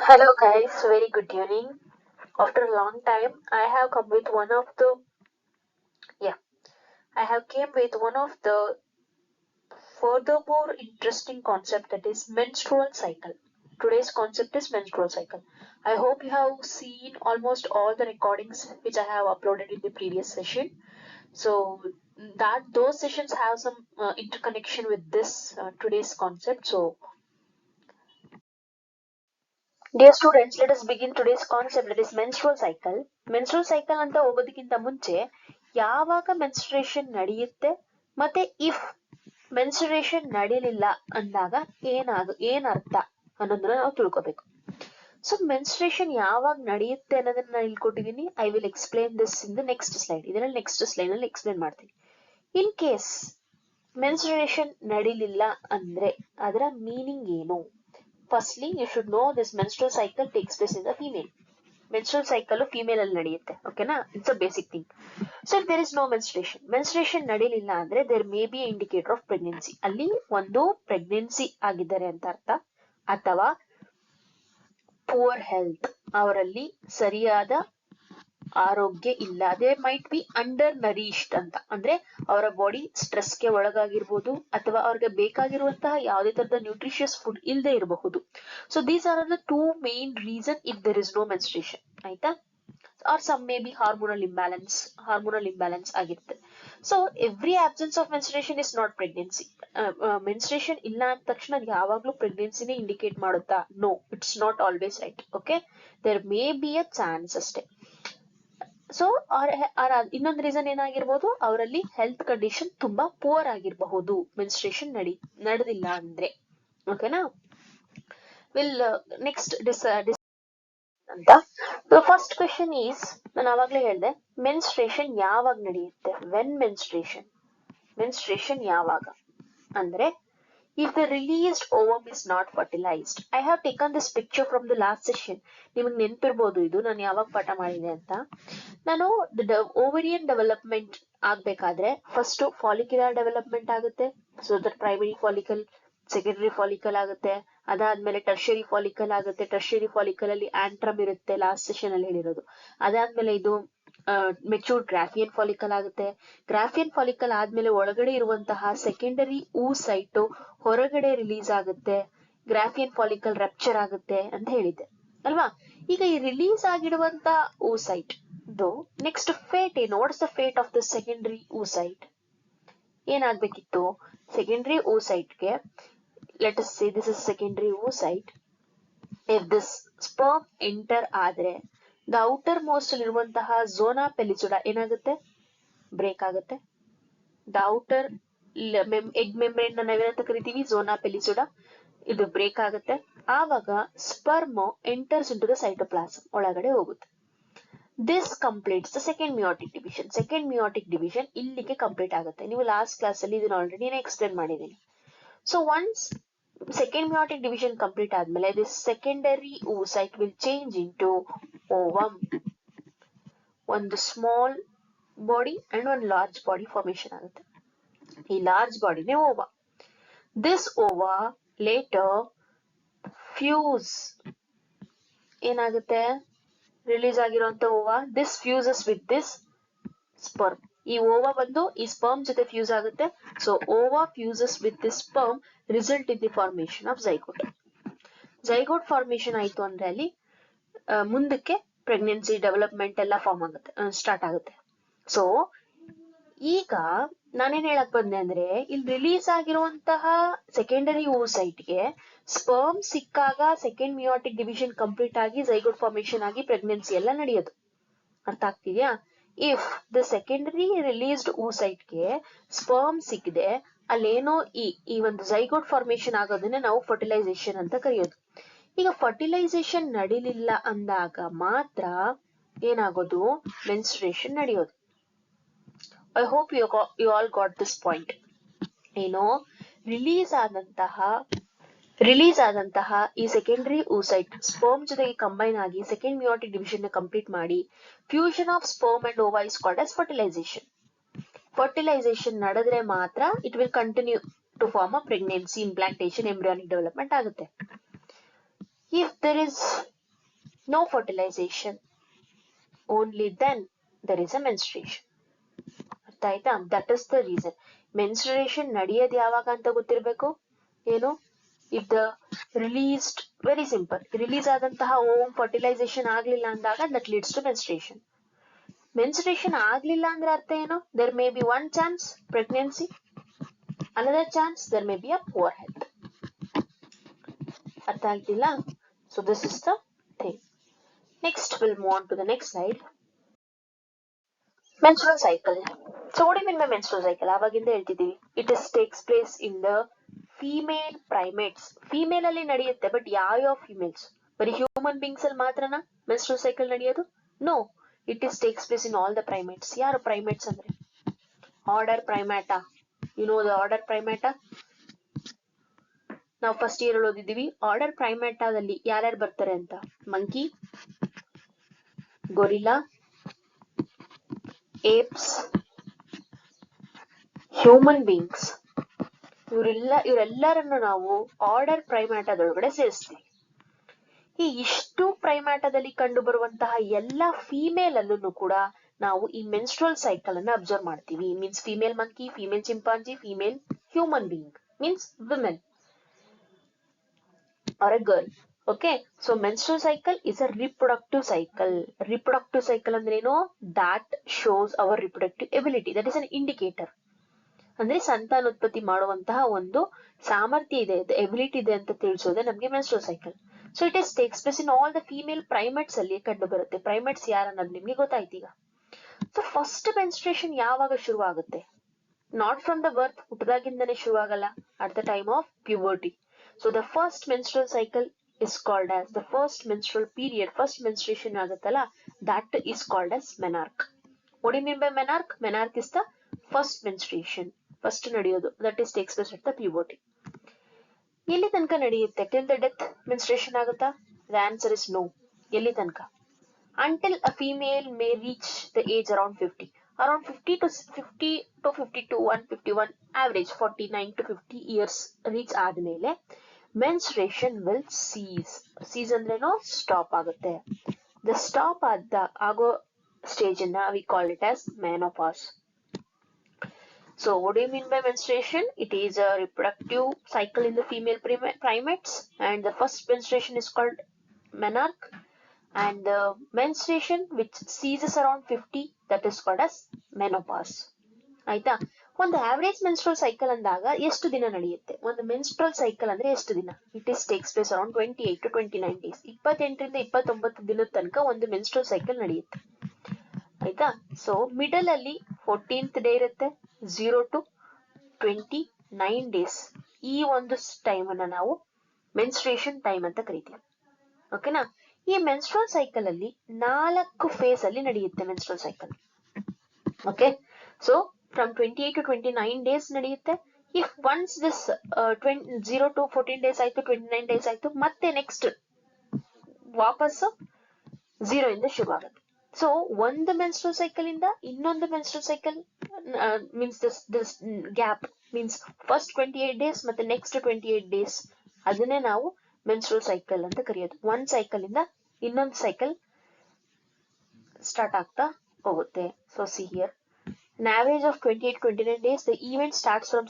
Hello guys, very good evening. After a long time, I have come with one of the yeah, I have came with one of the furthermore interesting concept that is menstrual cycle. Today's concept is menstrual cycle. I hope you have seen almost all the recordings which I have uploaded in the previous session. So that those sessions have some interconnection with this today's concept. So dear students, let us begin today's concept that is menstrual cycle. Menstrual cycle ಅಂತ ಹೋಗೋದಕ್ಕಿಂತ ಮುಂಚೆ ಯಾವಾಗ menstruation ನಡೆಯುತ್ತೆ ಮತ್ತೆ if menstruation ನಡೀಲಿಲ್ಲ ಅಂದಾಗ ಏನ್ ಅರ್ಥ ಅನ್ನೋದನ್ನ ನಾವು ತಿಳ್ಕೊಬೇಕು. ಸೊ ಮೆನ್ಸ್ಟ್ರೇಷನ್ ಯಾವಾಗ ನಡೆಯುತ್ತೆ ಅನ್ನೋದನ್ನ ನಾನು ಇಲ್ಲಿ ಕೊಟ್ಟಿದ್ದೀನಿ. I will explain this in the next slide. ಇದರಲ್ಲಿ ನೆಕ್ಸ್ಟ್ ಸ್ಲೈಡ್ ಅಲ್ಲಿ ಎಕ್ಸ್ಪ್ಲೇನ್ ಮಾಡ್ತೀನಿ. ಇನ್ ಕೇಸ್ ಮೆನ್ಸ್ಟ್ರೇಷನ್ ನಡೀಲಿಲ್ಲ ಅಂದ್ರೆ ಅದರ ಮೀನಿಂಗ್ ಏನು? Firstly, you should know this menstrual cycle takes place in the female. Menstrual cycle female ಅಲ್ಲಿ ನಡೆಯುತ್ತೆ. ಓಕೆನಾ? It's a basic thing. So if there is no menstruation ನಡೀಲಿಲ್ಲ ಅಂದ್ರೆ there may be an indicator of pregnancy. ಅಲ್ಲಿ ಒಂದು pregnancy ಆಗಿದ್ದಾರೆ ಅಂತ ಅರ್ಥ, ಅಥವಾ ಪೂರ್ ಹೆಲ್ತ್, ಅವರಲ್ಲಿ ಸರಿಯಾದ ಆರೋಗ್ಯ ಇಲ್ಲ. They might be under nourished ಅಂತ ಅಂದ್ರೆ ಅವರ ಬಾಡಿ ಸ್ಟ್ರೆಸ್ಗೆ ಒಳಗಾಗಿರ್ಬೋದು, ಅಥವಾ ಅವ್ರಿಗೆ ಬೇಕಾಗಿರುವಂತಹ ಯಾವುದೇ ತರದ ನ್ಯೂಟ್ರಿಷಿಯಸ್ ಫುಡ್ ಇಲ್ಲದೆ ಇರಬಹುದು. So these are the two main reason if there is no menstruation. ಆಯ್ತಾ? Or some may be hormonal imbalance ಆಗಿರುತ್ತೆ. So every absence of menstruation is not pregnancy. Menstruation ಇಲ್ಲ ಅಂದ ತಕ್ಷಣ ಅದು ಯಾವಾಗ್ಲೂ ಪ್ರೆಗ್ನೆನ್ಸಿನೇ ಇಂಡಿಕೇಟ್ ಮಾಡುತ್ತಾ? No, it's not always right. Okay, there may be a chance ಅಷ್ಟೇ. ಸೊ ಇನ್ನೊಂದು ರೀಸನ್ ಏನಾಗಿರ್ಬೋದು, ಅವರಲ್ಲಿ ಹೆಲ್ತ್ ಕಂಡೀಷನ್ ತುಂಬಾ ಪುವರ್ ಆಗಿರಬಹುದು ಮೆನ್ಸ್ಟ್ರೇಷನ್ ನಡೆದಿಲ್ಲ ಅಂದ್ರೆ. ಓಕೆನಾ? ವಿಲ್ ನೆಕ್ಸ್ಟ್ ಅಂತ. ಫಸ್ಟ್ ಕ್ವೆಶನ್ ಈಸ್, ನಾನು ಆವಾಗ್ಲೇ ಹೇಳ್ದೆ, ಮೆನ್ಸ್ಟ್ರೇಷನ್ ಯಾವಾಗ ನಡೆಯುತ್ತೆ? ವೆನ್ ಮೆನ್ಸ್ಟ್ರೇಷನ್ ಯಾವಾಗ ಅಂದ್ರೆ if the released ovum is not fertilized. I have taken this picture from the last session. ನಿಮಗೆ ನೆನಪಿರ್ಬೋದು ಇದು ನಾನು ಯಾವಾಗ ಪಾಠ ಮಾಡಿದೆ ಅಂತ. ನಾನು ಓವರಿಯನ್ ಡೆವಲಪ್ಮೆಂಟ್ ಆಗ್ಬೇಕಾದ್ರೆ ಫಸ್ಟ್ ಫಾಲಿಕ್ಯುಲರ್ ಡೆವಲಪ್ಮೆಂಟ್ ಆಗುತ್ತೆ. So that primary follicle, secondary follicle ಆಗುತ್ತೆ. ಅದಾದ್ಮೇಲೆ ಟರ್ಷರಿ ಫಾಲಿಕಲ್ ಆಗುತ್ತೆ. ಟರ್ಷರಿ ಫಾಲಿಕಲ್ ಅಲ್ಲಿ ಆಂಟ್ರಮ್ ಇರುತ್ತೆ, ಲಾಸ್ಟ್ ಸೆಷನ್ ಅಲ್ಲಿ ಹೇಳಿರೋದು. ಅದಾದ್ಮೇಲೆ ಇದು ಮೆಚೂರ್ಡ್ ಗ್ರಾಫಿಯನ್ ಫಾಲಿಕಲ್ ಆಗುತ್ತೆ. ಗ್ರಾಫಿಯನ್ ಫಾಲಿಕಲ್ ಆದ್ಮೇಲೆ ಒಳಗಡೆ ಇರುವಂತಹ ಸೆಕೆಂಡರಿ ಸೈಟ್ ಹೊರಗಡೆ ರಿಲೀಸ್ ಆಗುತ್ತೆ. ಗ್ರಾಫಿಯನ್ ಫಾಲಿಕಲ್ ರಪ್ಚರ್ ಆಗುತ್ತೆ ಅಂತ ಹೇಳಿದ್ದೆ ಅಲ್ವಾ? ಈಗ ಈ ರಿಲೀಸ್ ಆಗಿರುವಂತ ಸೈಟ್ ನೆಕ್ಸ್ಟ್ ಫೇಟ್ ಏನು? What's the fate of the secondary cyte? ಏನಾಗ್ಬೇಕಿತ್ತು? Secondary ಸೈಟ್ಗೆ, let us say this is secondary site. If this sperm enter ಆದ್ರೆ ದ ಔಟರ್ ಮೋಸ್ಟ್ ಇರುವಂತಹ ಝೋನಾ ಪೆಲಿಸುಡಾ ಏನಾಗುತ್ತೆ? ಬ್ರೇಕ್ ಆಗುತ್ತೆ. ದ ಔಟರ್ ಎಗ್ ಮೆಂಬ್ರೇನ್ ನಾವೇನಂತ ಕರಿತೀವಿ? Zona ಪೆಲಿಸುಡಾ. ಇದು break ಆಗುತ್ತೆ. ಆವಾಗ sperm enters into the cytoplasm, ಒಳಗಡೆ ಹೋಗುತ್ತೆ. This completes the second meiotic division. Second meiotic division ಇಲ್ಲಿಗೆ ಕಂಪ್ಲೀಟ್ ಆಗುತ್ತೆ. ನೀವು ಲಾಸ್ಟ್ ಕ್ಲಾಸ್ ಅಲ್ಲಿ ಇದನ್ನ ಆಲ್ರೆಡಿ ಎಕ್ಸ್ಪ್ಲೇನ್ ಮಾಡಿದ್ದೀನಿ. So once second meiotic division complete ಆದ್ಮೇಲೆ this secondary oocyte will change into ovum. ಒಂದು ಸ್ಮಾಲ್ ಬಾಡಿ ಅಂಡ್ ಒಂದು ಲಾರ್ಜ್ ಬಾಡಿ ಫಾರ್ಮೇಶನ್ ಆಗುತ್ತೆ. ಈ ಲಾರ್ಜ್ ಬಾಡಿನೇ ova. This ova later fuse ಏನಾಗುತ್ತೆ? ರಿಲೀಸ್ ಆಗಿರುವಂತ ova this fuses with this sperm. ಈ ova ಬಂದು ಈ ಸ್ಪರ್ಮ್ ಜೊತೆ ಫ್ಯೂಸ್ ಆಗುತ್ತೆ. So ova fuses with this sperm, result in the formation of zygote. Zygote formation ಆಯ್ತು ಅಂದ್ರೆ ಅಲ್ಲಿ ಮುಂದಕ್ಕೆ ಪ್ರೆಗ್ನೆನ್ಸಿ ಡೆವಲಪ್ಮೆಂಟ್ ಎಲ್ಲ ಫಾರ್ಮ್ ಆಗುತ್ತೆ, ಸ್ಟಾರ್ಟ್ ಆಗುತ್ತೆ. ಸೊ ಈಗ ನಾನೇನ್ ಹೇಳಕ್ ಬಂದೆ ಅಂದ್ರೆ, ಇಲ್ಲಿ ರಿಲೀಸ್ ಆಗಿರುವಂತಹ ಸೆಕೆಂಡರಿ ಸೈಟ್ಗೆ ಸ್ಪರ್ಮ್ ಸಿಕ್ಕಾಗ ಸೆಕೆಂಡ್ ಮಿಯೋಟಿಕ್ ಡಿವಿಷನ್ ಕಂಪ್ಲೀಟ್ ಆಗಿ ಝೈಗೋಟ್ ಫಾರ್ಮೇಶನ್ ಆಗಿ ಪ್ರೆಗ್ನೆನ್ಸಿ ಎಲ್ಲ ನಡೆಯೋದು. ಅರ್ಥ ಆಗ್ತಿದ್ಯಾ? ಇಫ್ ದ ಸೆಕೆಂಡರಿ ರಿಲೀಸ್ಡ್ ಸೈಟ್ಗೆ ಸ್ಪರ್ಮ್ ಸಿಕ್ಕದೆ ಅಲ್ಲೇನೋ ಈ ಒಂದು ಝೈಗೋಟ್ ಫಾರ್ಮೇಶನ್ ಆಗೋದನ್ನ ನಾವು ಫರ್ಟಿಲೈಸೇಷನ್ ಅಂತ ಕರೆಯೋದು. ಈಗ ಫರ್ಟಿಲೈಸೇಷನ್ ನಡೀಲಿಲ್ಲ ಅಂದಾಗ ಮಾತ್ರ ಏನಾಗೋದು? ಮೆನ್ಸ್ಟ್ರೇಷನ್ ನಡೆಯೋದು. I hope you all got this point. ಏನೋ ರಿಲೀಸ್ ಆದಂತಹ ಈ ಸೆಕೆಂಡರಿ ಸೈಟ್ ಸ್ಪರ್ಮ್ ಜೊತೆಗೆ ಕಂಬೈನ್ ಆಗಿ ಸೆಕೆಂಡ್ ಮಿಯೋಟಿಕ್ ಡಿವಿಷನ್ ಕಂಪ್ಲೀಟ್ ಮಾಡಿ fusion of sperm and ova is called as fertilisation. Fertilisation ನಡೆದ್ರೆ ಮಾತ್ರ it will continue to form a pregnancy, implantation, embryonic development ಆಗುತ್ತೆ. If there is no fertilization, only then there is a menstruation. ಅರ್ಥ ಆಯ್ತಾ? That is the reason. Menstruation ನಡೆಯೋದು ಯಾವಾಗ ಅಂತ ಗೊತ್ತಿರ್ಬೇಕು. ಏನು, if the released, very simple, release ಆದಂತಹ ovum fertilisation ಆಗ್ಲಿಲ್ಲ ಅಂದಾಗ that leads to menstruation. Menstruation ಆಗ್ಲಿಲ್ಲ ಅಂದ್ರೆ ಅರ್ಥ ಏನು? There may be one chance pregnancy, another chance there may be a poor health. ಅರ್ಥ ಆಗ್ತಿಲ್ಲ? So this is the thing. Next we'll move on to the next slide. Menstrual cycle. So what do you mean by menstrual cycle? ಆವಾಗಿಂದ ಹೇಳ್ತಿದ್ದೀವಿ. It takes place in the female primates. Female ಅಲ್ಲಿ ನಡೆಯುತ್ತೆ, but ಯಾವ females? ಬರೀ human beings ಅಲ್ಲಿ ಮಾತ್ರನಾ menstrual cycle ನಡೆಯೋದು? No, it takes place in all the primates. ಯಾರು primates ಅಂದ್ರೆ? Order Primata. You know the order Primata? ನಾವು ಫಸ್ಟ್ ಇಯರ್ ಓದಿದ್ದೀವಿ. ಆರ್ಡರ್ ಪ್ರೈಮ್ಯಾಟಾದಲ್ಲಿ ಯಾರ್ಯಾರು ಬರ್ತಾರೆ ಅಂತ? Monkey, gorilla, apes, human beings, ಇವರೆಲ್ಲರನ್ನು ನಾವು ಆರ್ಡರ್ ಪ್ರೈಮ್ಯಾಟಾದೊಳಗಡೆ ಸೇರಿಸ್ತೀವಿ. ಈ ಇಷ್ಟು ಪ್ರೈಮ್ಯಾಟಾದಲ್ಲಿ ಕಂಡು ಬರುವಂತಹ ಎಲ್ಲಾ ಫೀಮೇಲ್ ಅಲ್ಲೂ ಕೂಡ ನಾವು ಈ ಮೆನ್ಸ್ಟ್ರುವಲ್ ಸೈಕಲ್ ಅನ್ನ ಅಬ್ಸರ್ವ್ ಮಾಡ್ತೀವಿ. Means female monkey, female chimpanzee, female human being, means women or a girl. Okay, so menstrual cycle is a reproductive cycle. Reproductive cycle ಅಂದ್ರೆ ಏನು? That shows our reproductive ability. That is an indicator. ಅಂದ್ರೆ ಸಂತಾನೋತ್ಪತ್ತಿ ಮಾಡುವಂತಹ ಒಂದು ಸಾಮರ್ಥ್ಯ ಇದೆ, ability ಇದೆ ಅಂತ ತಿಳಿಸೋದೆ ನಮ್ಗೆ menstrual cycle. So it takes place in all the female primates ಅಲ್ಲಿ ಕಂಡು ಬರುತ್ತೆ. ಪ್ರೈಮೇಟ್ಸ್ ಯಾರನ್ನೋದು ನಿಮ್ಗೆ ಗೊತ್ತಾಯ್ತು ಈಗ. ಸೊ ಫಸ್ಟ್ ಮೆನ್ಸ್ಟ್ರೇಷನ್ ಯಾವಾಗ ಶುರು ಆಗುತ್ತೆ? ನಾಟ್ ಫ್ರಮ್ ದ ಬರ್ತ್, ಹುಟ್ಟದಾಗಿಂದನೇ ಶುರು ಆಗಲ್ಲ. At the time of puberty. So the first menstrual cycle is called as the first menstrual period. First menstruation ಆಗುತ್ತಲ್ಲ, that is called as menarche. What do you mean by menarche? Menarche is the first menstruation. First ನಡೆಯೋದು, that is takes place at the puberty. ಎಲ್ಲಿ ತನಕ ನಡೆಯುತ್ತೆ? Till the death menstruation ಆಗುತ್ತಾ? The answer is no. ಎಲ್ಲಿ ತನಕ? Until a female may reach the age around 50. Around 50 to 52, 151, average 49 to 50 years reach ಆದ್ಮೇಲೆ menstruation will cease. Cease ಅಂದ್ರೇನು? Stop ಆಗುತ್ತೆ. The stop ಆಗೋ ಸ್ಟೇಜ್ ಅನ್ನ we call it as menopause. So what do you mean by menstruation? It is a reproductive cycle in the female primates, and the first menstruation is called menarche, and the menstruation which ceases around 50, that is called as menopause. ಆಯ್ತಾ? ಒಂದು average menstrual cycle ಅಂದಾಗ ಎಷ್ಟು ದಿನ ನಡೆಯುತ್ತೆ? ಒಂದು menstrual cycle ಅಂದ್ರೆ ಎಷ್ಟು ದಿನ? It takes place around 28 to 29 days. 28ರಿಂದ 29 ದಿನದ ತನಕ ಒಂದು ಮೆನ್ಸ್ಟ್ರಲ್ ಸೈಕಲ್ ನಡೆಯುತ್ತೆ. ಆಯ್ತಾ? ಸೊ ಮಿಡಲ್ ಅಲ್ಲಿ 14th ಡೇ ಇರುತ್ತೆ, 0 to 29 ಡೇಸ್. ಈ ಒಂದು ಟೈಮ್ ಅನ್ನ ನಾವು ಮೆನ್ಸ್ಟ್ರೇಷನ್ ಟೈಮ್ ಅಂತ ಕರಿತೀವಿ. ಓಕೆನಾ? ಈ ಮೆನ್ಸ್ಟ್ರಲ್ ಸೈಕಲ್ ಅಲ್ಲಿ 4 ಫೇಸ್ ಅಲ್ಲಿ ನಡೆಯುತ್ತೆ menstrual cycle. Okay, so from 28 to 29 days ನಡೆಯುತ್ತೆ. If once this 0 to 14 days ಆಯ್ತು, 29 days ಆಯ್ತು, ಮತ್ತೆ ನೆಕ್ಸ್ಟ್ ವಾಪಸ್ 0 ಇಂದ ಶುರು ಆಗುತ್ತೆ. ಸೊ ಒಂದು ಮೆನ್ಸ್ಟ್ರಲ್ ಸೈಕಲ್ ಇಂದ ಇನ್ನೊಂದು menstrual cycle means this gap means first 28 days ಮತ್ತೆ ನೆಕ್ಸ್ಟ್ 28 ಡೇಸ್, ಅದನ್ನೇ ನಾವು ಮೆನ್ಸ್ಟ್ರಲ್ ಸೈಕಲ್ ಅಂತ ಕರೆಯೋದು. ಒಂದ್ ಸೈಕಲ್ ಇಂದ ಇನ್ನೊಂದು ಸೈಕಲ್ ಸ್ಟಾರ್ಟ್ ಆಗ್ತಾ ಹೋಗುತ್ತೆ. So see here, an average of 28 to 29 days, the event starts from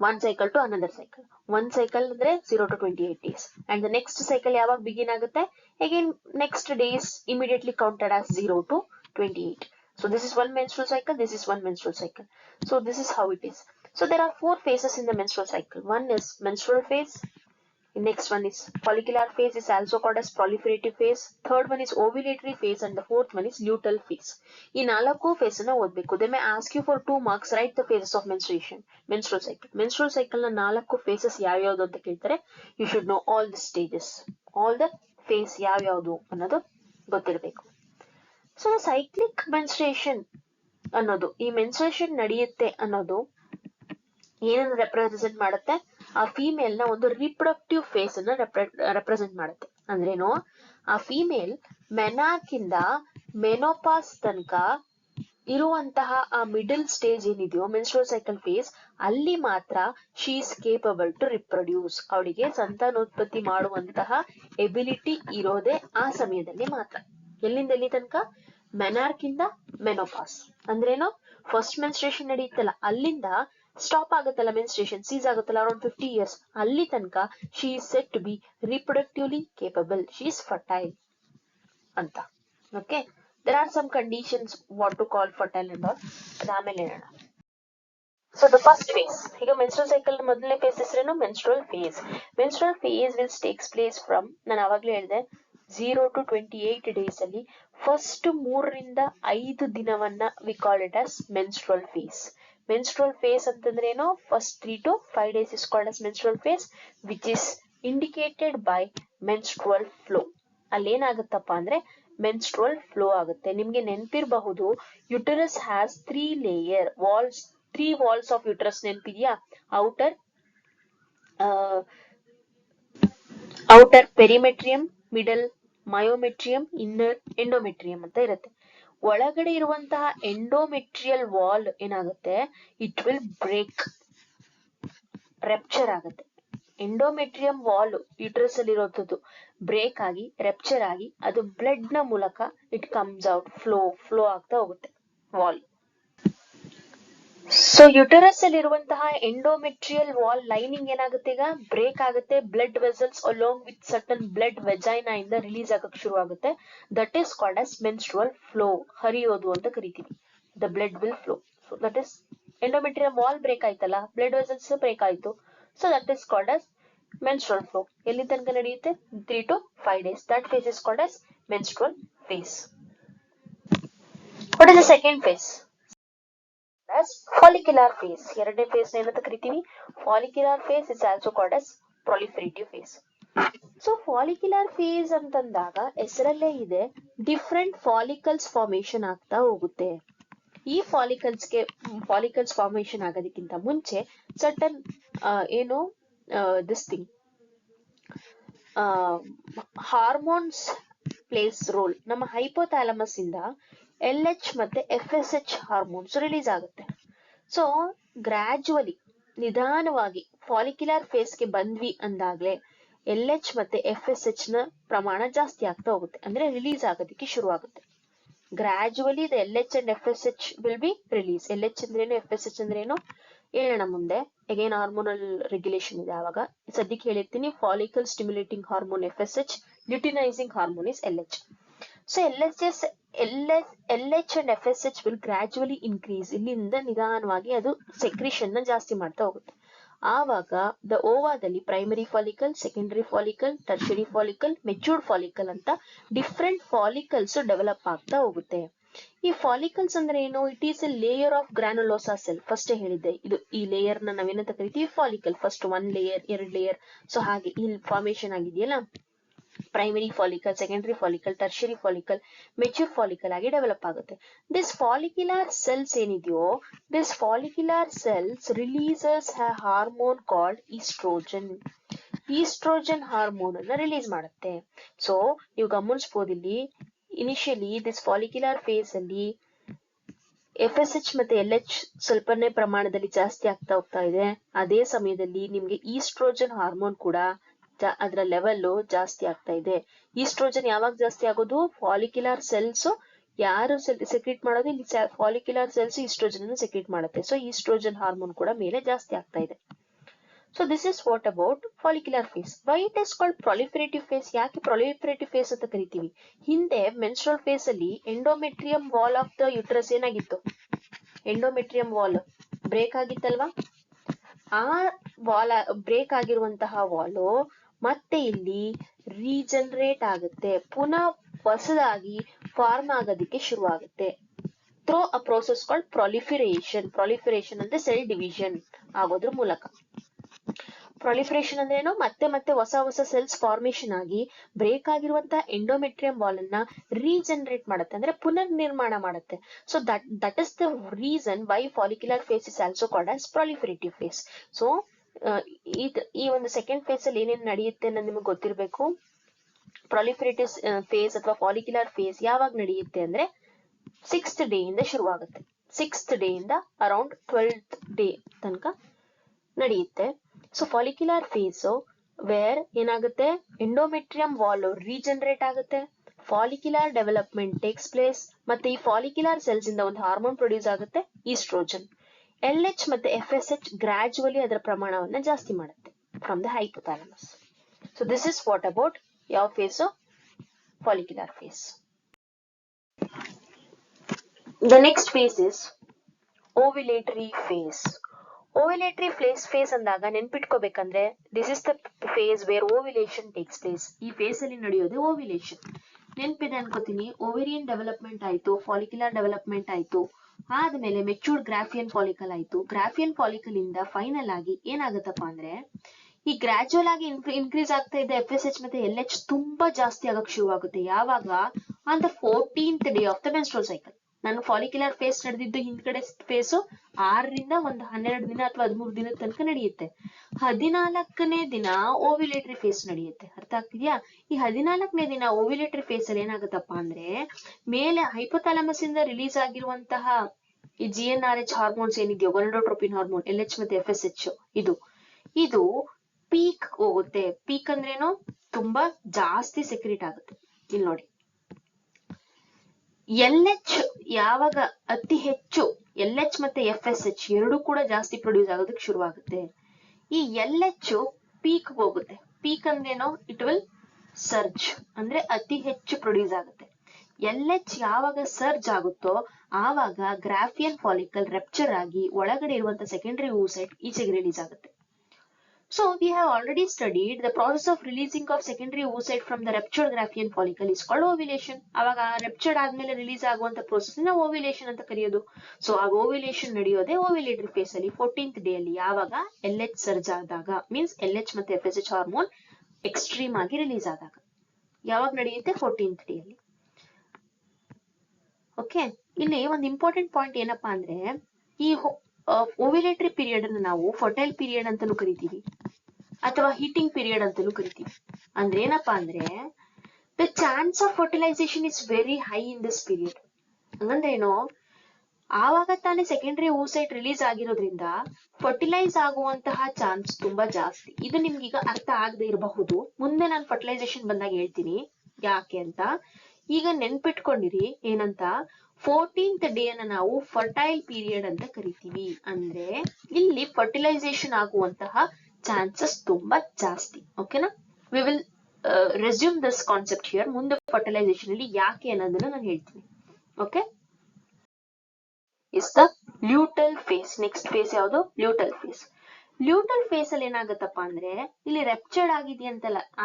one cycle to another cycle. One cycle ಅಂದ್ರೆ 0 to 28 days, and the next cycle ಯಾವಾಗ begin ಆಗುತ್ತೆ? Again next days immediately counted as 0 to 28. So this is one menstrual cycle, this is one menstrual cycle. So this is how it is. So there are 4 phases in the menstrual cycle. One is menstrual phase. The next one is follicular phase, is also called as proliferative phase. Third one is ovulatory phase, and the fourth one is luteal phase. ಈ 4 face ಅನ್ನ ಓದ್ಬೇಕು. They may ask you for 2 marks, write the phases of menstrual cycle. Menstrual cycle ನ 4 phases ಯಾವ್ಯಾವ್ದು ಅಂತ ಕೇಳ್ತಾರೆ. You should know all the stages, all the phase ಯಾವ್ಯಾವ್ದು ಅನ್ನೋದು ಗೊತ್ತಿರಬೇಕು. ಸೊ cyclic menstruation ಅನ್ನೋದು, ಈ ಮೆನ್ಸ್ಟ್ರೇಷನ್ ನಡೆಯುತ್ತೆ ಅನ್ನೋದು ಏನನ್ನು ರೆಪ್ರೆಸೆಂಟ್ ಮಾಡುತ್ತೆ? ಆ ಫೀಮೇಲ್ ನ ಒಂದು ರಿಪ್ರೊಡಕ್ಟಿವ್ ಫೇಸ್ ಅನ್ನ ರೆಪ್ರೆಸೆಂಟ್ ಮಾಡುತ್ತೆ. ಅಂದ್ರೇನು? ಆ ಫೀಮೇಲ್ ಮೆನಾರ್ಕ್ ಇಂದ ಮೆನೋಪಾಸ್ ತನಕ ಇರುವಂತಹ ಆ ಮಿಡಲ್ ಸ್ಟೇಜ್ ಏನಿದೆಯೋ ಮೆನ್ಸ್ಟ್ರುವಲ್ ಸೈಕಲ್ ಫೇಸ್, ಅಲ್ಲಿ ಮಾತ್ರ she is capable to reproduce. ಅವಳಿಗೆ ಸಂತಾನೋತ್ಪತ್ತಿ ಮಾಡುವಂತಹ ಎಬಿಲಿಟಿ ಇರೋದೇ ಆ ಸಮಯದಲ್ಲಿ ಮಾತ್ರ. ಎಲ್ಲಿಂದ ಎಲ್ಲಿ ತನಕ? ಮೆನಾರ್ಕ್ ಇಂದ ಮೆನೋಪಾಸ್. ಅಂದ್ರೇನು? ಫಸ್ಟ್ ಮೆನ್ಸ್ಟ್ರೇಷನ್ ನಡೆಯುತ್ತಲ್ಲ ಅಲ್ಲಿಂದ ಸ್ಟಾಪ್ ಆಗುತ್ತಲ್ಲ, ಮೆನ್ಸ್ಟ್ರೇಷನ್ ಸೀಸ್ ಆಗುತ್ತಲ್ಲ ಅರೌಂಡ್ 50 years, ಅಲ್ಲಿ ತನಕ she is set to be reproductively capable, she is fertile ಅಂತ. Okay, there are some conditions what to call fertile and all, ಅದಾದ್ಮೇಲೆ ಹೇಳೋಣ. ಸೊ ದ ಫಸ್ಟ್ ಫೇಸ್, ಈಗ menstrual cycle ಮೊದಲನೇ phase ಹೆಸರೇನು? Menstrual phase. Menstrual phase will takes place from, ನಾನು ಅವಾಗ್ಲೇ ಹೇಳಿದೆ 0 to 28 days ಅಲ್ಲಿ ಫಸ್ಟ್ 3 ರಿಂದ 5 ದಿನವನ್ನ we call it as menstrual phase. Menstrual phase ಅಂತಂದ್ರೆ ಏನು? First 3 to 5 days is called as menstrual phase, which is indicated by menstrual flow. ಅಲ್ಲೇನಾಗುತ್ತಪ್ಪ ಅಂದ್ರೆ ಮೆನ್ಸ್ಟ್ರುವಲ್ ಫ್ಲೋ ಆಗುತ್ತೆ. ನಿಮ್ಗೆ ನೆನ್ಪಿರಬಹುದು, uterus has 3 layer walls, 3 walls of uterus. ನೆನ್ಪಿದ್ಯಾ? Outer perimetrium, middle myometrium, inner endometrium ಅಂತ ಇರುತ್ತೆ. ಒಳಗಡೆ ಇರುವಂತಹ ಎಂಡೋಮೆಟ್ರಿಯಲ್ ವಾಲ್ ಏನಾಗುತ್ತೆ? ಇಟ್ ವಿಲ್ ಬ್ರೇಕ್, ರೆಪ್ಚರ್ ಆಗುತ್ತೆ. ಎಂಡೋಮೆಟ್ರಿಯಂ ವಾಲ್ ಯುಟರಸ್ ಅಲ್ಲಿ ಇರೋದು ಬ್ರೇಕ್ ಆಗಿ, ರೆಪ್ಚರ್ ಆಗಿ, ಅದು ಬ್ಲಡ್ ನ ಮೂಲಕ ಇಟ್ ಕಮ್ಸ್ ಔಟ್, ಫ್ಲೋ ಆಗ್ತಾ ಹೋಗುತ್ತೆ ವಾಲ್. ಸೊ ಯುಟರಸ್ ಅಲ್ಲಿ ಇರುವಂತಹ ಎಂಡೋಮೆಟ್ರಿಯಲ್ ವಾಲ್ ಲೈನಿಂಗ್ ಏನಾಗುತ್ತೆ? ಈಗ ಬ್ರೇಕ್ ಆಗುತ್ತೆ. Blood vessels along with certain blood vagina ಇಂದ ರಿಲೀಸ್ ಆಗಕ್ಕೆ ಶುರು ಆಗುತ್ತೆ. That is called as menstrual flow, ಹರಿಯೋದು ಅಂತ ಕರಿತೀವಿ. The blood will flow. So that is endometrial wall break ಆಯ್ತಲ್ಲ, ಬ್ಲಡ್ ವೆಸಲ್ಸ್ ಬ್ರೇಕ್ ಆಯ್ತು. So that is called as menstrual flow. ಎಲ್ಲಿ ತನಕ ನಡೆಯುತ್ತೆ? 3 to 5 days. That phase is called as menstrual phase. What is the second phase? As follicular phase. ಎರಡನೇ phase ಏನಂತ ಕರಿತೀವಿ? Follicular phase is also called as proliferative phase. So follicular phase ಅಂತಂದಾಗ ಹೆಸರಲ್ಲೇ ಇದೆ, different follicles formation ಆಗ್ತಾ ಹೋಗುತ್ತೆ. ಈ follicles formation ಆಗೋದಕ್ಕಿಂತ ಮುಂಚೆ ಸರ್ಟನ್ ಏನು this thing hormones plays role. ನಮ್ಮ ಹೈಪೋಥಾಲಮಸ್ ಇಂದ LH ಮತ್ತೆ FSH ಹಾರ್ಮೋನ್ಸ್ ರಿಲೀಸ್ ಆಗುತ್ತೆ. ಸೊ ಗ್ರಾಜುವಲಿ, ನಿಧಾನವಾಗಿ ಫಾಲಿಕ್ಯುಲರ್ ಫೇಸ್ಗೆ ಬಂದ್ವಿ ಅಂದಾಗ್ಲೇ LH ಮತ್ತೆ FSH ನ ಪ್ರಮಾಣ ಜಾಸ್ತಿ ಆಗ್ತಾ ಹೋಗುತ್ತೆ, ಅಂದ್ರೆ ರಿಲೀಸ್ ಆಗೋದಕ್ಕೆ ಶುರು ಆಗುತ್ತೆ. Gradually the LH and FSH will be release. LH ಅಂದ್ರೇನು, FSH ಅಂದ್ರೇನು ಹೇಳೋಣ ಮುಂದೆ. ಅಗೇನ್ ಹಾರ್ಮೋನಲ್ ರೆಗ್ಯುಲೇಷನ್ ಇದೆ. ಆವಾಗ ಸದ್ಯಕ್ಕೆ ಹೇಳಿರ್ತೀನಿ, follicle stimulating hormone FSH, luteinising hormone is LH. So LH and FSH will gradually increase. ಇಲ್ಲಿಂದ ನಿಧಾನವಾಗಿ ಅದು ಸೆಕ್ರಿಷನ್ ನ ಜಾಸ್ತಿ ಮಾಡ್ತಾ ಹೋಗುತ್ತೆ. ಆವಾಗ ದ ಓವಾದಲ್ಲಿ primary follicle, secondary follicle, tertiary follicle, matured follicle ಅಂತ ಡಿಫ್ರೆಂಟ್ ಫಾಲಿಕಲ್ಸ್ ಡೆವಲಪ್ ಆಗ್ತಾ ಹೋಗುತ್ತೆ. ಈ ಫಾಲಿಕಲ್ಸ್ ಅಂದ್ರೆ ಏನು? It is a layer of granulosa cell. First ಹೇಳಿದ್ದೆ, ಇದು ಈ ಲೇಯರ್ ನ ನಾವೇನಂತ ಕರಿತೀವಿ? ಫಾಲಿಕಲ್. First 1 layer, 2 layer. ಸೊ ಹಾಗೆ ಇಲ್ಲಿ ಫಾರ್ಮೇಶನ್ ಆಗಿದೆಯಲ್ಲ, primary follicle, secondary follicle, tertiary follicle, mature follicle ಆಗಿ ಡೆವಲಪ್ ಆಗುತ್ತೆ. ದಿಸ್ ಫಾಲಿಕ್ಯುಲರ್ ಸೆಲ್ಸ್ ಏನಿದೆಯೋ, this follicular cells releases A hormone called oestrogen. Oestrogen hormone ಅನ್ನ ರಿಲೀಸ್ ಮಾಡುತ್ತೆ. ಸೊ ನೀವು ಗಮನಿಸಬಹುದು, ಇಲ್ಲಿ ಇನಿಷಿಯಲಿ ದಿಸ್ ಫಾಲಿಕ್ಯುಲರ್ ಫೇಸ್ ಅಲ್ಲಿ FSH ಮತ್ತೆ LH ಸ್ವಲ್ಪನೇ ಪ್ರಮಾಣದಲ್ಲಿ ಜಾಸ್ತಿ ಆಗ್ತಾ ಹೋಗ್ತಾ ಇದೆ. ಅದೇ ಸಮಯದಲ್ಲಿ ನಿಮ್ಗೆ ಈಸ್ಟ್ರೋಜನ್ ಹಾರ್ಮೋನ್ ಕೂಡ ಅದರ ಲೆವೆಲ್ ಜಾಸ್ತಿ ಆಗ್ತಾ ಇದೆ. ಈಸ್ಟ್ರೋಜನ್ ಯಾವಾಗ ಜಾಸ್ತಿ ಆಗೋದು? ಫಾಲಿಕ್ಯುಲರ್ ಸೆಲ್ಸ್ ಯಾರು ಸೆಕ್ರೀಟ್ ಮಾಡೋದು? ಇಲ್ಲಿ ಫಾಲಿಕ್ಯುಲರ್ ಸೆಲ್ಸ್ ಈಸ್ಟ್ರೋಜನ್ ಅನ್ನು ಸೆಕ್ರೀಟ್ ಮಾಡುತ್ತೆ. ಸೊ ಈಸ್ಟ್ರೋಜನ್ ಹಾರ್ಮೋನ್ ಕೂಡ ಮೇಲೆ ಜಾಸ್ತಿ ಆಗ್ತಾ ಇದೆ. So this is what about follicular phase. Why it is called proliferative phase? ಯಾಕೆ ಪ್ರೊಲಿಫರೇಟಿವ್ ಫೇಸ್ ಅಂತ ಕರಿತೀವಿ? ಹಿಂದೆ ಮೆನ್ಸ್ಟ್ರಲ್ ಫೇಸ್ ಅಲ್ಲಿ endometrium wall of the uterus ಏನಾಗಿತ್ತು? ಎಂಡೋಮೆಟ್ರಿಯಂ ವಾಲ್ ಬ್ರೇಕ್ ಆಗಿತ್ತಲ್ವಾ? ಆ ವಾಲ್ ಬ್ರೇಕ್ ಆಗಿರುವಂತಹ ವಾಲು ಮತ್ತೆ ಇಲ್ಲಿ ರೀಜನರೇಟ್ ಆಗುತ್ತೆ, ಪುನಃ ಹೊಸದಾಗಿ ಫಾರ್ಮ್ ಆಗೋದಕ್ಕೆ ಶುರು ಆಗುತ್ತೆ through a process called proliferation. Proliferation ಅಂದ್ರೆ ಸೆಲ್ ಡಿವಿಷನ್ ಆಗೋದ್ರ ಮೂಲಕ. ಪ್ರೊಲಿಫರೇಷನ್ ಅಂದ್ರೆ ಏನು? ಮತ್ತೆ ಹೊಸ ಸೆಲ್ಸ್ ಫಾರ್ಮೇಶನ್ ಆಗಿ ಬ್ರೇಕ್ ಆಗಿರುವಂತಹ ಎಂಡೋಮೆಟ್ರಿಯಂ ವಾಲ್ ಅನ್ನ ರೀಜನರೇಟ್ ಮಾಡುತ್ತೆ, ಅಂದ್ರೆ ಪುನರ್ ನಿರ್ಮಾಣ ಮಾಡುತ್ತೆ. So that is the reason why follicular phase is also called as proliferative phase. So ಈ ಒಂದು ಸೆಕೆಂಡ್ ಫೇಸ್ ಅಲ್ಲಿ ಏನೇನು ನಡೆಯುತ್ತೆ ಅನ್ನೋದು ನಿಮಗೆ ಗೊತ್ತಿರಬೇಕು. ಪ್ರೊಲಿಫರೇಟಿವ್ ಫೇಸ್ ಅಥವಾ ಫಾಲಿಕ್ಯುಲರ್ ಫೇಸ್ ಯಾವಾಗ ನಡೆಯುತ್ತೆ ಅಂದ್ರೆ 6th ಡೇ ಇಂದ ಶುರುವಾಗುತ್ತೆ. 6th ಡೇ ಇಂದ ಅರೌಂಡ್ 12th ಡೇ ತನಕ ನಡೆಯುತ್ತೆ. ಸೊ ಫಾಲಿಕ್ಯುಲರ್ ಫೇಸ್ ವೇರ್ ಏನಾಗುತ್ತೆ, ಎಂಡೋಮೆಟ್ರಿಯಂ ವಾಲ್ ರೀಜನರೇಟ್ ಆಗುತ್ತೆ, ಫಾಲಿಕ್ಯುಲರ್ ಡೆವಲಪ್ಮೆಂಟ್ ಟೇಕ್ಸ್ ಪ್ಲೇಸ್, ಮತ್ತೆ ಈ ಫಾಲಿಕ್ಯುಲರ್ ಸೆಲ್ಸ್ ಇಂದ ಒಂದು ಹಾರ್ಮೋನ್ ಪ್ರೊಡ್ಯೂಸ್ ಆಗುತ್ತೆ, ಈಸ್ಟ್ರೋಜನ್. LH ಮತ್ತೆ FSH ಗ್ರಾಜುವಲಿ ಅದರ ಪ್ರಮಾಣವನ್ನ ಜಾಸ್ತಿ ಮಾಡುತ್ತೆ from the hypothalamus. So this is what about ಯಾವ phase, follicular phase. The next phase is ovulatory phase. Ovulatory phase ಅಂದಾಗ ನೆನ್ಪಿಟ್ಕೋಬೇಕಂದ್ರೆ this is the phase where ovulation takes place. ಈ phase ಅಲ್ಲಿ ನಡೆಯೋದು ಓವ್ಯುಲೇಷನ್. ನೆನ್ಪಿದೆ ಅನ್ಕೋತೀನಿ. ಓವೇರಿಯನ್ ಡೆವಲಪ್ಮೆಂಟ್ ಆಯ್ತು, follicular development ಆಯ್ತು, ಆದ್ಮೇಲೆ ಮೆಚೂರ್ಡ್ ಗ್ರಾಫಿಯನ್ ಫಾಲಿಕಲ್ ಆಯ್ತು. ಗ್ರಾಫಿಯನ್ ಫಾಲಿಕಲ್ ಇಂದ ಫೈನಲ್ ಆಗಿ ಏನಾಗುತ್ತಪ್ಪ ಅಂದ್ರೆ ಈ ಗ್ರಾಜುವಲ್ ಆಗಿ ಇನ್ಕ್ರೀಸ್ ಆಗ್ತಾ ಇದೆ FSH ಮತ್ತೆ LH ತುಂಬಾ ಜಾಸ್ತಿ ಆಗಕ್ ಶುರುವಾಗುತ್ತೆ. ಯಾವಾಗ, on the 14th day of the menstrual cycle. ನಾನು ಫಾಲಿಕ್ಯುಲರ್ ಫೇಸ್ ನಡೆದಿದ್ದು ಹಿಂದ್ಗಡೆ ಫೇಸು 6ರಿಂದ ಒಂದು 12 ದಿನ ಅಥವಾ 13 ದಿನದ ತನಕ ನಡೆಯುತ್ತೆ. 14ನೇ ದಿನ ಓವ್ಯುಲೇಟರಿ ಫೇಸ್ ನಡೆಯುತ್ತೆ. ಅರ್ಥ ಆಗ್ತಿದ್ಯಾ? ಈ 14ನೇ ದಿನ ಓವ್ಯುಲೇಟರಿ ಫೇಸ್ ಅಲ್ಲಿ ಏನಾಗುತ್ತಪ್ಪ ಅಂದ್ರೆ ಮೇಲೆ ಹೈಪೋಥಾಲಮಸ್ ಇಂದ ರಿಲೀಸ್ ಆಗಿರುವಂತಹ ಈ GnRH ಹಾರ್ಮೋನ್ಸ್ ಏನಿದೆಯೋ, ಗೋನಾಡೋಟ್ರೋಪಿನ್ ಹಾರ್ಮೋನ್, LH ಮತ್ತೆ FSH, ಇದು ಪೀಕ್ ಹೋಗುತ್ತೆ. ಪೀಕ್ ಅಂದ್ರೇನು, ತುಂಬಾ ಜಾಸ್ತಿ ಸೆಕ್ರೀಟ್ ಆಗುತ್ತೆ. ಇಲ್ಲಿ ನೋಡಿ, LH ಯಾವಾಗ ಅತಿ ಹೆಚ್ಚು, LH ಮತ್ತೆ FSH ಎರಡು ಕೂಡ ಜಾಸ್ತಿ ಪ್ರೊಡ್ಯೂಸ್ ಆಗೋದಕ್ಕೆ ಶುರುವಾಗುತ್ತೆ. ಈ LH ಪೀಕ್ ಹೋಗುತ್ತೆ. ಪೀಕ್ ಅಂದ್ರೇನು, ಇಟ್ ವಿಲ್ ಸರ್ಜ್, ಅಂದ್ರೆ ಅತಿ ಹೆಚ್ಚು ಪ್ರೊಡ್ಯೂಸ್ ಆಗುತ್ತೆ. LH ಯಾವಾಗ ಸರ್ಜ್ ಆಗುತ್ತೋ ಆವಾಗ ಗ್ರಾಫಿಯನ್ ಫಾಲಿಕಲ್ ರಪ್ಚರ್ ಆಗಿ ಒಳಗಡೆ ಇರುವಂತ ಸೆಕೆಂಡರಿ oocyte ಈಚೆಗೆ ರಿಲೀಸ್ ಆಗುತ್ತೆ. So we have already studied the process of releasing of secondary oocyte from the ruptured graphian follicle is called ovulation. ಅವಾಗ ರಪ್ಚರ್ಡ್ ಆದ್ಮೇಲೆ ರಿಲೀಸ್ ಆಗುವಂತ ಪ್ರೋಸೆಸ್ ನ ಓವ್ಯುಲೇಷನ್ ಅಂತ ಕರೆಯೋದು. ಸೊ ಆಗ ಓವ್ಯುಲೇಷನ್ ನಡೆಯೋದೇ ಓವ್ಯುಲೇಟರಿ ಫೇಸ್ ಅಲ್ಲಿ 14th ಡೇ ಅಲ್ಲಿ. ಯಾವಾಗ LH ಸರ್ಜ್ ಆದಾಗ, ಮೀನ್ಸ್ LH ಮತ್ತೆ FSH ಹಾರ್ಮೋನ್ ಎಕ್ಸ್ಟ್ರೀಮ್ ಆಗಿ ರಿಲೀಸ್ ಆದಾಗ. ಯಾವಾಗ ನಡೆಯುತ್ತೆ? 14th ಡೇ ಅಲ್ಲಿ. ಓಕೆ, ಇಲ್ಲಿ ಒಂದು ಇಂಪಾರ್ಟೆಂಟ್ ಪಾಯಿಂಟ್ ಏನಪ್ಪಾ ಅಂದ್ರೆ, ಈ ಓವ್ಯುಲೇಟರಿ ಪೀರಿಯಡ್ ಅನ್ನು ನಾವು ಫರ್ಟೈಲ್ ಪೀರಿಯಡ್ ಅಂತಾನೂ ಕರಿತೀವಿ ಅಥವಾ ಹೀಟಿಂಗ್ ಪೀರಿಯಡ್ ಅಂತಾನೂ ಕರಿತೀವಿ. ಅಂದ್ರೆ ಏನಪ್ಪಾ ಅಂದ್ರೆ the chance of fertilisation is very high in this period. ಹಂಗಂದ್ರೆ ಏನು, ಆವಾಗ ತಾನೇ ಸೆಕೆಂಡರಿ oocyte ರಿಲೀಸ್ ಆಗಿರೋದ್ರಿಂದ ಫರ್ಟಿಲೈಸ್ ಆಗುವಂತಹ ಚಾನ್ಸ್ ತುಂಬಾ ಜಾಸ್ತಿ. ಇದು ನಿಮ್ಗೀಗ ಅರ್ಥ ಆಗದೆ ಇರಬಹುದು, ಮುಂದೆ ನಾನು ಫರ್ಟಿಲೈಸೇಷನ್ ಬಂದಾಗ ಹೇಳ್ತೀನಿ ಯಾಕೆ ಅಂತ. ಈಗ ನೆನ್ಪಿಟ್ಕೊಂಡಿರಿ ಏನಂತ, 14th ಡೇ ಅನ್ನ ನಾವು ಫರ್ಟೈಲ್ ಪೀರಿಯಡ್ ಅಂತ ಕರಿತೀವಿ. ಅಂದ್ರೆ ಇಲ್ಲಿ ಫರ್ಟಿಲೈಸೇಷನ್ ಆಗುವಂತಹ ಚಾನ್ಸಸ್ ತುಂಬಾ ಜಾಸ್ತಿ. ಓಕೆನಾ? We will resume this concept here. ಮುಂದೆ ಫರ್ಟಿಲೈಸೇಷನ್ ಅಲ್ಲಿ ಯಾಕೆ ಅನ್ನೋದನ್ನ ನಾನು ಹೇಳ್ತೀನಿ. Okay, is the luteal phase. Next phase ಯಾವುದು? Luteal phase. ಲ್ಯೂಟಲ್ ಫೇಸ್ ಅಲ್ಲಿ ಏನಾಗುತ್ತಪ್ಪ ಅಂದ್ರೆ, ಇಲ್ಲಿ ರೆಪ್ಚರ್ಡ್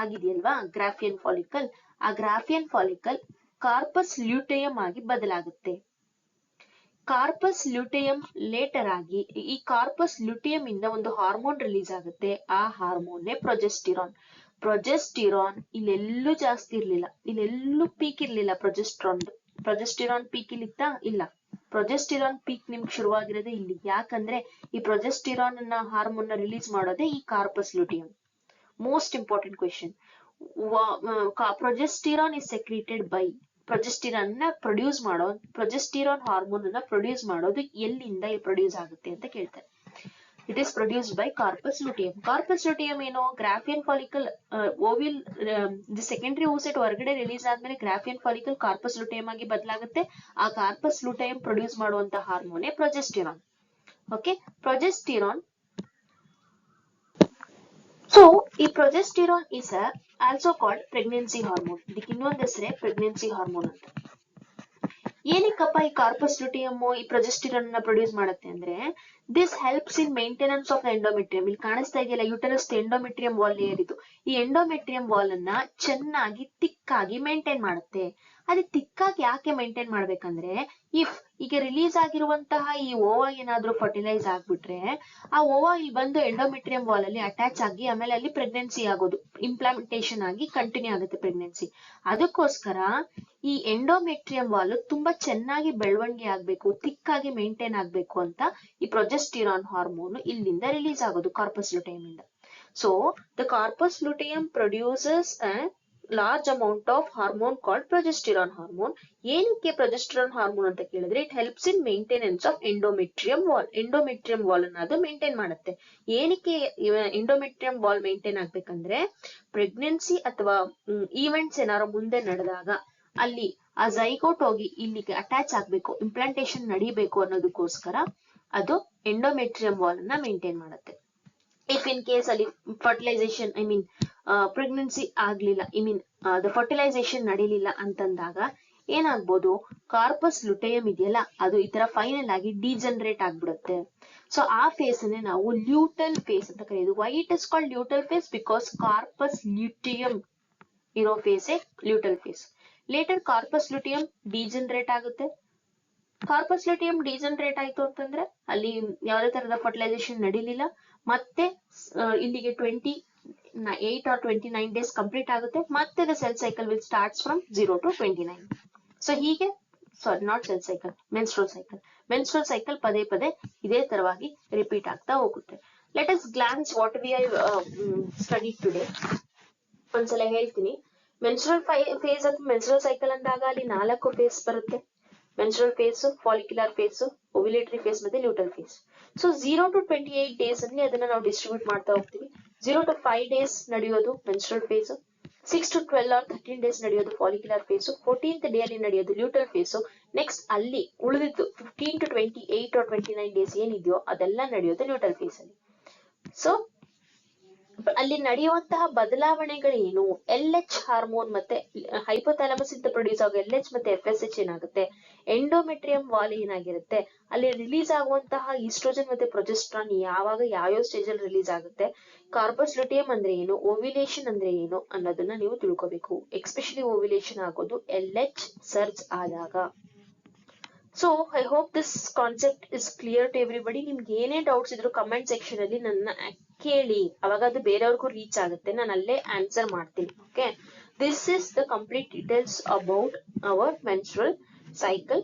ಆಗಿದೆಯಲ್ವಾ ಗ್ರಾಫಿಯನ್ ಫಾಲಿಕಲ್, ಆ ಗ್ರಾಫಿಯನ್ ಫಾಲಿಕಲ್ ಕಾರ್ಪಸ್ ಲ್ಯೂಟೇಯಂ ಆಗಿ ಬದಲಾಗುತ್ತೆ. ಕಾರ್ಪಸ್ ಲ್ಯೂಟೇಯಂ ಲೇಟರ್ ಆಗಿ ಈ ಕಾರ್ಪಸ್ ಲ್ಯೂಟೇಯಂ ಇಂದ ಒಂದು ಹಾರ್ಮೋನ್ ರಿಲೀಸ್ ಆಗುತ್ತೆ. ಆ ಹಾರ್ಮೋನ್ನೇ ಪ್ರೊಜೆಸ್ಟಿರಾನ್. ಪ್ರೊಜೆಸ್ಟಿರಾನ್ ಇಲ್ಲೆಲ್ಲೂ ಜಾಸ್ತಿ ಇರ್ಲಿಲ್ಲ, ಇಲ್ಲೆಲ್ಲೂ ಪೀಕ್ ಇರ್ಲಿಲ್ಲ. ಪ್ರೊಜೆಸ್ಟಿರಾನ್ ಪೀಕ್ ಇಲ್ಲಿತ್ತಾ? ಇಲ್ಲ. ಪ್ರೊಜೆಸ್ಟಿರಾನ್ ಪೀಕ್ ನಿಮ್ಗೆ ಶುರುವಾಗಿರೋದೇ ಇಲ್ಲಿ. ಯಾಕಂದ್ರೆ ಈ ಪ್ರೊಜೆಸ್ಟಿರಾನ್ ಅನ್ನ ಹಾರ್ಮೋನ್ ನ ರಿಲೀಸ್ ಮಾಡೋದೇ ಈ corpus luteum. Most important question. Progesterone is secreted by, progesterone hormone ಅನ್ನ ಪ್ರೊಡ್ಯೂಸ್ ಮಾಡೋದು ಎಲ್ಲಿಂದ ಪ್ರೊಡ್ಯೂಸ್ ಆಗುತ್ತೆ ಅಂತ ಕೇಳ್ತಾರೆ. It is produced by corpus luteum. Corpus luteum ಏನು, ಗ್ರಾಫಿಯನ್ ಫಾಲಿಕಲ್ ಓವಿಲ್ ದಿ ಸೆಕೆಂಡರಿ oocyte ಹೊರಗಡೆ ರಿಲೀಸ್ ಆದ್ಮೇಲೆ ಗ್ರಾಫಿಯನ್ ಫಾಲಿಕಲ್ ಕಾರ್ಪಸ್ ಲ್ಯೂಟೇಯಂ ಆಗಿ ಬದಲಾಗುತ್ತೆ. ಆ ಕಾರ್ಪಸ್ ಲ್ಯೂಟೇಯಂ ಪ್ರೊಡ್ಯೂಸ್ ಮಾಡುವಂತ ಹಾರ್ಮೋನೇ ಪ್ರೊಜೆಸ್ಟಿರಾನ್. Okay, progesterone. ಸೊ ಈ progesterone is also called pregnancy hormone. ಇದಕ್ಕೆ ಇನ್ನೊಂದು ಹೆಸರೇ ಪ್ರೆಗ್ನೆನ್ಸಿ ಹಾರ್ಮೋನ್ ಅಂತ. ಏನಕ್ಕಪ್ಪ ಈ ಕಾರ್ಪಸ್ ಲ್ಯೂಟೇಯಂ ಈ ಪ್ರೊಜೆಸ್ಟಿರಾನ್ ನ ಪ್ರೊಡ್ಯೂಸ್ ಮಾಡುತ್ತೆ ಅಂದ್ರೆ, this helps in maintenance of the endometrium. ಇಲ್ಲಿ ಕಾಣಿಸ್ತಾ ಇದೆಯಲ್ಲ ಯೂಟರಸ್ ಎಂಡೋಮೆಟ್ರಿಯಂ ವಾಲ್ ಲೇಯರ್ ಇದು. ಈ ಎಂಡೋಮೆಟ್ರಿಯಂ ವಾಲ್ ಅನ್ನ ಚೆನ್ನಾಗಿ ತಿಕ್ಕಾಗಿ ಮೇಂಟೈನ್ ಮಾಡುತ್ತೆ. ಅದೇ ತಿಕ್ಕಾಗಿ ಯಾಕೆ ಮೇಂಟೈನ್ ಮಾಡ್ಬೇಕಂದ್ರೆ, ಇಫ್ ಈಗ ರಿಲೀಸ್ ಆಗಿರುವಂತಹ ಈ ಓವಾ ಏನಾದ್ರೂ ಫರ್ಟಿಲೈಸ್ ಆಗ್ಬಿಟ್ರೆ ಆ ಓವಾ ಇಲ್ಲಿ ಬಂದು ಎಂಡೋಮೆಟ್ರಿಯಂ ವಾಲ್ ಅಲ್ಲಿ ಅಟ್ಯಾಚ್ ಆಗಿ ಆಮೇಲೆ ಅಲ್ಲಿ ಪ್ರೆಗ್ನೆನ್ಸಿ ಆಗೋದು, ಇಂಪ್ಲಾಂಟೇಶನ್ ಆಗಿ ಕಂಟಿನ್ಯೂ ಆಗುತ್ತೆ ಪ್ರೆಗ್ನೆನ್ಸಿ. ಅದಕ್ಕೋಸ್ಕರ ಈ ಎಂಡೋಮೆಟ್ರಿಯಂ ವಾಲ್ ತುಂಬಾ ಚೆನ್ನಾಗಿ ಬೆಳವಣಿಗೆ ಆಗ್ಬೇಕು, ತಿಕ್ಕಾಗಿ ಮೇಂಟೈನ್ ಆಗ್ಬೇಕು ಅಂತ ಈ ಪ್ರೊಜೆಸ್ಟಿರಾನ್ ಹಾರ್ಮೋನ್ ಇಲ್ಲಿಂದ ರಿಲೀಸ್ ಆಗೋದು ಕಾರ್ಪಸ್ ಲ್ಯೂಟೇಯಂ ಇಂದ. So the corpus luteum produces large amount of hormone called progesterone hormone. ಏನಕ್ಕೆ progesterone hormone ಅಂತ ಕೇಳಿದ್ರೆ it helps in maintenance of endometrium wall. endometrium wall ಅನ್ನ ಅದು ಮೇಂಟೈನ್ ಮಾಡುತ್ತೆ. ಏನಕ್ಕೆ endometrium wall ಮೇಂಟೈನ್ ಆಗ್ಬೇಕಂದ್ರೆ ಪ್ರೆಗ್ನೆನ್ಸಿ ಅಥವಾ ಈವೆಂಟ್ಸ್ ಏನಾದ್ರು ಮುಂದೆ ನಡೆದಾಗ ಅಲ್ಲಿ ಆ ಝೈಗೋಟ್ ಹೋಗಿ ಇಲ್ಲಿಗೆ ಅಟ್ಯಾಚ್ ಆಗ್ಬೇಕು, ಇಂಪ್ಲಾಂಟೇಶನ್ ನಡಿಬೇಕು ಅನ್ನೋದಕ್ಕೋಸ್ಕರ ಅದು ಎಂಡೋಮೆಟ್ರಿಯಂ ವಾಲ್ ಅನ್ನ ಮೇಂಟೈನ್ ಮಾಡುತ್ತೆ. ಇಫ್ ಇನ್ ಕೇಸ್ ಅಲ್ಲಿ ಫರ್ಟಿಲೈಸೇಷನ್ ಪ್ರೆಗ್ನೆನ್ಸಿ ಆಗ್ಲಿಲ್ಲ, ದ ಫರ್ಟಿಲೈಸೇಷನ್ ನಡೀಲಿಲ್ಲ ಅಂತಂದಾಗ ಏನಾಗ್ಬೋದು, ಕಾರ್ಪಸ್ ಲುಟೇಯಂ ಇದೆಯಲ್ಲ ಅದು ಈ ತರ ಫೈನಲ್ ಆಗಿ ಡಿಜನರೇಟ್ ಆಗ್ಬಿಡುತ್ತೆ. ಸೊ ಆ ಫೇಸ್ ಅನ್ನೇ ನಾವು ಲ್ಯೂಟಲ್ ಫೇಸ್ ಅಂತ ಕರೆಯೋದು. Why it is called luteal phase? Because corpus luteum ಇರೋ phase luteal phase. Later corpus luteum degenerate ಆಗುತ್ತೆ. ಕಾರ್ಪಸ್ ಲುಟಿಯಂ ಡಿಜನರೇಟ್ ಆಯ್ತು ಅಂತಂದ್ರೆ ಅಲ್ಲಿ ಯಾವುದೇ ತರದ ಫರ್ಟಿಲೈಸೇಷನ್ ನಡೀಲಿಲ್ಲ, ಮತ್ತೆ ಇಲ್ಲಿಗೆ 28 or 29 ಡೇಸ್ ಕಂಪ್ಲೀಟ್ ಆಗುತ್ತೆ. ಮತ್ತೆ the cell cycle will starts from 0 to 29. ಸೊ ಹೀಗೆ not cell cycle, menstrual cycle. Menstrual cycle ಪದೇ ಪದೇ ಇದೇ ತರವಾಗಿ ರಿಪೀಟ್ ಆಗ್ತಾ ಹೋಗುತ್ತೆ. Let us glance what we have studied today. ಒಂದ್ಸಲ ಹೇಳ್ತೀನಿ. ಮೆನ್ಸ್ಟ್ರುವಲ್ ಫೇಸ್ ಅಥವಾ ಮೆನ್ಸ್ಟ್ರುವಲ್ ಸೈಕಲ್ ಅಂದಾಗ ಅಲ್ಲಿ 4 ಫೇಸ್ ಬರುತ್ತೆ. Menstrual phase, follicular phase, ovulatory phase ಮತ್ತೆ luteal phase. So 0 to 28 days ಅಲ್ಲಿ ಅದನ್ನ ನಾವು ಡಿಸ್ಟ್ರಿಬ್ಯೂಟ್ ಮಾಡ್ತಾ ಹೋಗ್ತೀವಿ. 0 to 5 ಡೇಸ್ ನಡೆಯೋದು menstrual phase, 6 to 12 or 13 days ನಡೆಯೋದು ಫಾಲಿಕ್ಯುಲರ್ ಫೇಸ್, 14th ಡೇ ಅಲ್ಲಿ ನಡೆಯೋದು ಲ್ಯೂಟಲ್ ಫೇಸ್. ನೆಕ್ಸ್ಟ್ ಅಲ್ಲಿ ಉಳಿದಿದ್ದು 15 to 28 or 29 ಡೇಸ್ ಏನಿದೆಯೋ ಅದೆಲ್ಲ ನಡೆಯೋದು ಲ್ಯೂಟಲ್ ಫೇಸ್ ಅಲ್ಲಿ. ಸೊ ಅಲ್ಲಿ ನಡೆಯುವಂತಹ ಬದಲಾವಣೆಗಳೇನು? LH ಹಾರ್ಮೋನ್ ಮತ್ತೆ ಹೈಪೋಥಾಲಮಸ್ ಇಂದ ಪ್ರೊಡ್ಯೂಸ್ ಆಗೋ LH ಮತ್ತೆ FSH ಏನಾಗುತ್ತೆ, ಎಂಡೋಮೆಟ್ರಿಯಂ ವಾಲ್ ಏನಾಗಿರುತ್ತೆ, ಅಲ್ಲಿ ರಿಲೀಸ್ ಆಗುವಂತಹ ಈಸ್ಟ್ರೋಜನ್ ಮತ್ತೆ ಪ್ರೊಜೆಸ್ಟ್ರಾನ್ ಯಾವಾಗ ಯಾವ್ಯಾವ ಸ್ಟೇಜ್ ಅಲ್ಲಿ ರಿಲೀಸ್ ಆಗುತ್ತೆ, ಕಾರ್ಪಸ್ ಲುಟಿಯಂ ಅಂದ್ರೆ ಏನು, ಓವ್ಯುಲೇಷನ್ ಅಂದ್ರೆ ಏನು ಅನ್ನೋದನ್ನ ನೀವು ತಿಳ್ಕೋಬೇಕು. ಎಸ್ಪೆಷಲಿ ಓವ್ಯುಲೇಷನ್ ಆಗೋದು LH ಸರ್ಜ್ ಆದಾಗ. So I hope this concept is clear to everybody. ನಿಮ್ಗೆ ಏನೇ ಡೌಟ್ಸ್ ಇದ್ರು ಕಮೆಂಟ್ ಸೆಕ್ಷನ್ ಅಲ್ಲಿ ನನ್ನ ಕೇಳಿ, ಅವಾಗ ಅದು ಬೇರೆಯವ್ರಿಗೂ ರೀಚ್ ಆಗುತ್ತೆ, ನಾನು ಅಲ್ಲೇ ಆನ್ಸರ್ ಮಾಡ್ತೀನಿ. Okay, this is the complete details about our menstrual cycle.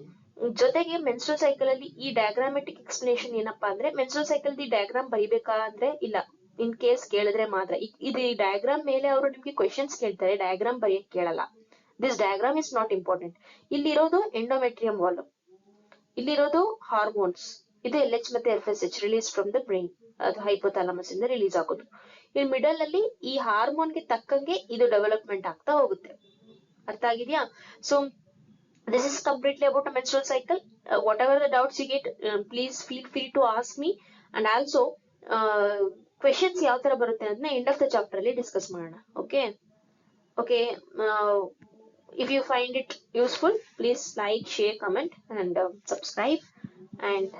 ಜೊತೆಗೆ ಮೆನ್ಸ್ಟ್ರುವಲ್ ಸೈಕಲ್ ಅಲ್ಲಿ ಈ ಡಯಾಗ್ರಾಮೆಟಿಕ್ ಎಕ್ಸ್ಪ್ಲನೇಷನ್ ಏನಪ್ಪಾ ಅಂದ್ರೆ, ಮೆನ್ಸ್ಟ್ರುವಲ್ ಸೈಕಲ್ ದಿ ಡಯಾಗ್ರಾಮ್ ಬರೀಬೇಕಾ ಅಂದ್ರೆ ಇಲ್ಲ, ಇನ್ ಕೇಸ್ ಕೇಳಿದ್ರೆ ಮಾತ್ರ. ಇದು ಈ ಡಯಾಗ್ರಾಮ್ ಮೇಲೆ ಅವರು ನಿಮ್ಗೆ ಕ್ವೆಶನ್ಸ್ ಕೇಳ್ತಾರೆ, ಡಯಾಗ್ರಾಮ್ ಬರೆಯಕ್ ಕೇಳಲ್ಲ. This diagram is not important. ಇಲ್ಲಿರೋದು ಎಂಡೋಮೆಟ್ರಿಯಂ ವಾಲ್, ಇಲ್ಲಿರೋದು ಹಾರ್ಮೋನ್ಸ್, ಇದು LH ಮತ್ತೆ FSH release from the brain, ಅದು ಹೈಪೋಥಾಲಮಸ್ ಇಂದ ರಿಲೀಸ್ ಆಗೋದು. ಇಲ್ಲಿ ಮಿಡಲ್ ಅಲ್ಲಿ ಈ ಹಾರ್ಮೋನ್ ಗೆ ತಕ್ಕಂಗೆ ಇದು ಡೆವಲಪ್ಮೆಂಟ್ ಆಗ್ತಾ ಹೋಗುತ್ತೆ. ಅರ್ಥ ಆಗಿದ್ಯಾ? So this is completely about a menstrual cycle. Whatever the doubts you get, please feel free to ask me. And also questions ಯಾವ ತರ ಬರುತ್ತೆ ಅದನ್ನ ಎಂಡ್ ಆಫ್ ದ ಚಾಪ್ಟರ್ ಅಲ್ಲಿ ಡಿಸ್ಕಸ್ ಮಾಡೋಣ. Okay, if you find it useful, please like, share, comment and subscribe. And